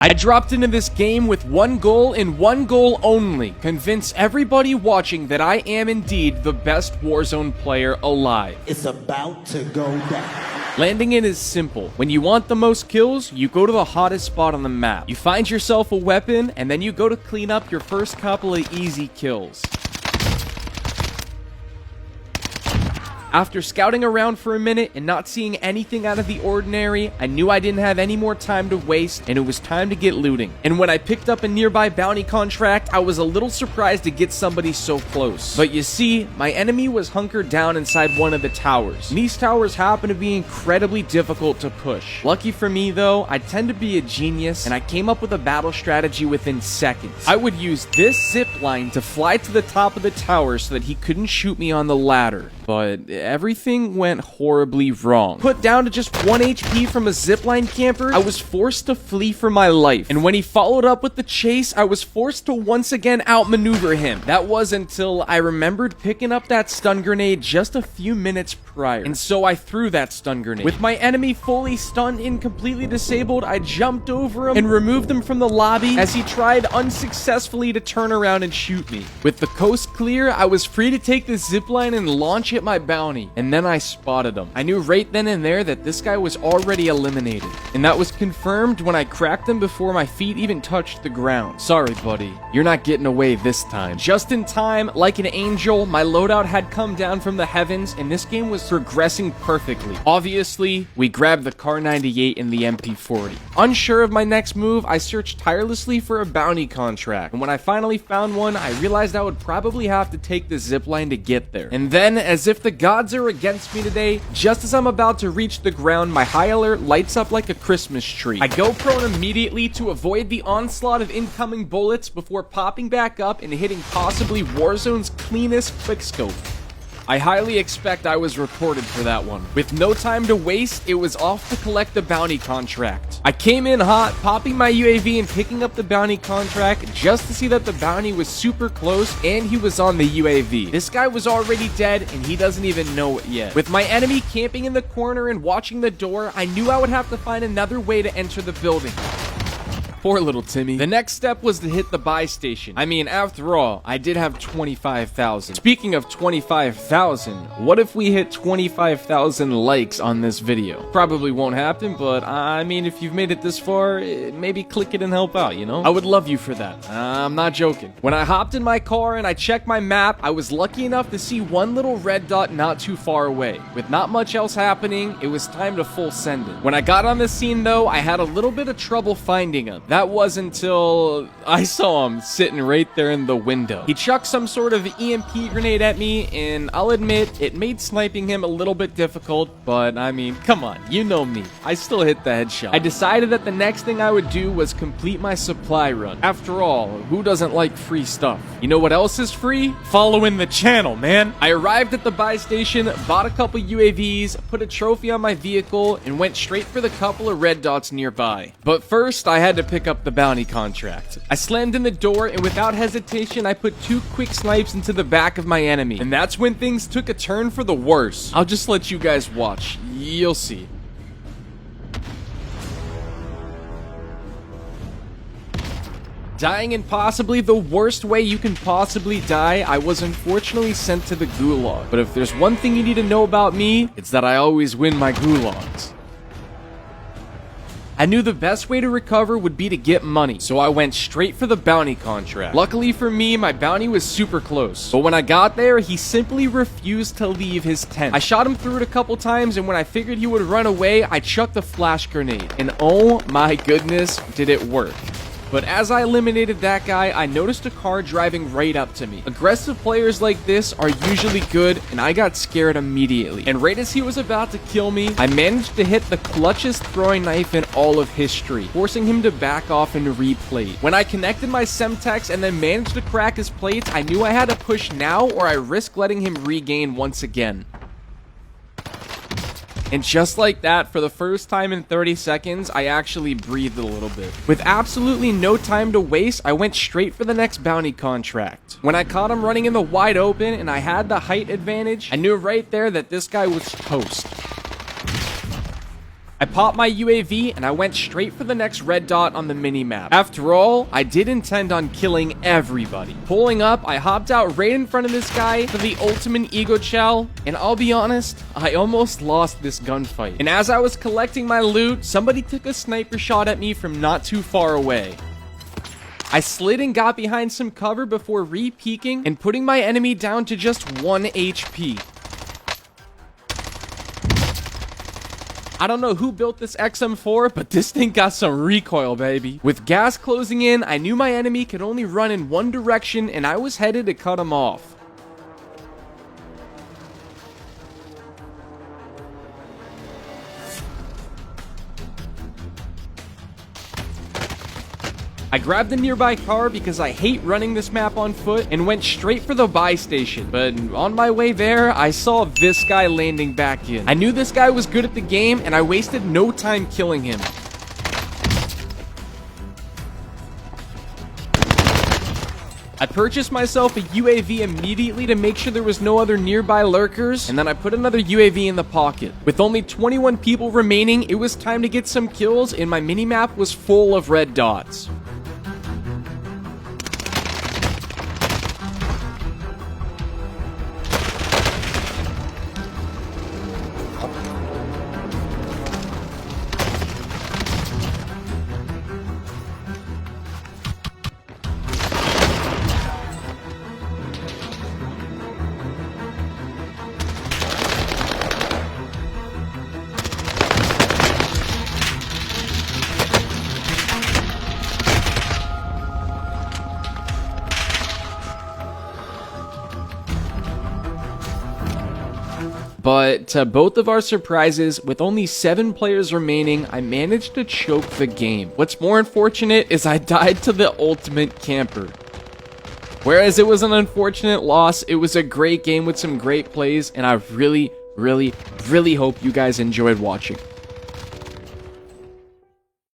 I dropped into this game with one goal and one goal only: convince everybody watching that I am indeed the best Warzone player alive. It's about to go down. Landing it is simple. When you want the most kills, you go to the hottest spot on the map. You find yourself a weapon, and then you go to clean up your first couple of easy kills. After scouting around for a minute and not seeing anything out of the ordinary, I knew I didn't have any more time to waste, and it was time to get looting. And when I picked up a nearby bounty contract, I was a little surprised to get somebody so close. But you see, my enemy was hunkered down inside one of the towers. And these towers happen to be incredibly difficult to push. Lucky for me though, I tend to be a genius, and I came up with a battle strategy within seconds. I would use this zip line to fly to the top of the tower so that he couldn't shoot me on the ladder. But everything went horribly wrong. Put down to just 1 HP from a zipline camper, I was forced to flee for my life. And when he followed up with the chase, I was forced to once again outmaneuver him. That was until I remembered picking up that stun grenade just a few minutes prior. And so I threw that stun grenade. With my enemy fully stunned and completely disabled, I jumped over him and removed him from the lobby as he tried unsuccessfully to turn around and shoot me. With the coast clear, I was free to take the zipline and launch it my bounty, and then I spotted him. I knew right then and there that this guy was already eliminated, and that was confirmed when I cracked him before my feet even touched the ground. Sorry, buddy, you're not getting away this time. Just in time, like an angel, my loadout had come down from the heavens, and this game was progressing perfectly. Obviously, we grabbed the Kar 98 and the MP40. Unsure of my next move, I searched tirelessly for a bounty contract, and when I finally found one, I realized I would probably have to take the zipline to get there. And then, as if the gods are against me today, just as I'm about to reach the ground, my high alert lights up like a Christmas tree. I go prone immediately to avoid the onslaught of incoming bullets before popping back up and hitting possibly Warzone's cleanest quickscope. I highly expect I was reported for that one. With no time to waste, it was off to collect the bounty contract. I came in hot, popping my UAV and picking up the bounty contract just to see that the bounty was super close and he was on the UAV. This guy was already dead and he doesn't even know it yet. With my enemy camping in the corner and watching the door, I knew I would have to find another way to enter the building. Poor little Timmy. The next step was to hit the buy station. I mean, after all, I did have 25,000. Speaking of 25,000, what if we hit 25,000 likes on this video? Probably won't happen, but I mean, if you've made it this far, maybe click it and help out, you know? I would love you for that. I'm not joking. When I hopped in my car and I checked my map, I was lucky enough to see one little red dot not too far away. With not much else happening, it was time to full send it. When I got on the scene though, I had a little bit of trouble finding him. That was until I saw him sitting right there in the window. He chucked some sort of EMP grenade at me, and I'll admit, it made sniping him a little bit difficult, but I mean, come on, you know me. I still hit the headshot. I decided that the next thing I would do was complete my supply run. After all, who doesn't like free stuff? You know what else is free? Following the channel, man. I arrived at the buy station, bought a couple UAVs, put a trophy on my vehicle, and went straight for the couple of red dots nearby. But first, I had to pick up the bounty contract. I slammed in the door, and without hesitation, I put 2 quick snipes into the back of my enemy. And that's when things took a turn for the worse. I'll just let you guys watch. You'll see. Dying in possibly the worst way you can possibly die, I was unfortunately sent to the gulag. But if there's one thing you need to know about me, it's that I always win my gulags. I knew the best way to recover would be to get money, so I went straight for the bounty contract. Luckily for me, my bounty was super close, but when I got there, he simply refused to leave his tent. I shot him through it a couple times, and when I figured he would run away, I chucked a flash grenade, and oh my goodness, did it work. But as I eliminated that guy, I noticed a car driving right up to me. Aggressive players like this are usually good, and I got scared immediately. And right as he was about to kill me, I managed to hit the clutchest throwing knife in all of history, forcing him to back off and replate. When I connected my Semtex and then managed to crack his plates, I knew I had to push now or I risked letting him regain once again. And just like that, for the first time in 30 seconds, I actually breathed a little bit. With absolutely no time to waste, I went straight for the next bounty contract. When I caught him running in the wide open and I had the height advantage, I knew right there that this guy was toast. I popped my UAV and I went straight for the next red dot on the minimap. After all, I did intend on killing everybody. Pulling up, I hopped out right in front of this guy for the ultimate ego chow, and I'll be honest, I almost lost this gunfight. And as I was collecting my loot, somebody took a sniper shot at me from not too far away. I slid and got behind some cover before re-peeking and putting my enemy down to just 1 HP. I don't know who built this XM4, but this thing got some recoil, baby. With gas closing in, I knew my enemy could only run in one direction, and I was headed to cut him off. I grabbed a nearby car because I hate running this map on foot and went straight for the buy station. But on my way there, I saw this guy landing back in. I knew this guy was good at the game and I wasted no time killing him. I purchased myself a UAV immediately to make sure there was no other nearby lurkers, and then I put another UAV in the pocket. With only 21 people remaining, it was time to get some kills, and my minimap was full of red dots. But to both of our surprises, with only 7 players remaining, I managed to choke the game. What's more unfortunate is I died to the ultimate camper. Whereas it was an unfortunate loss, it was a great game with some great plays, and I really hope you guys enjoyed watching.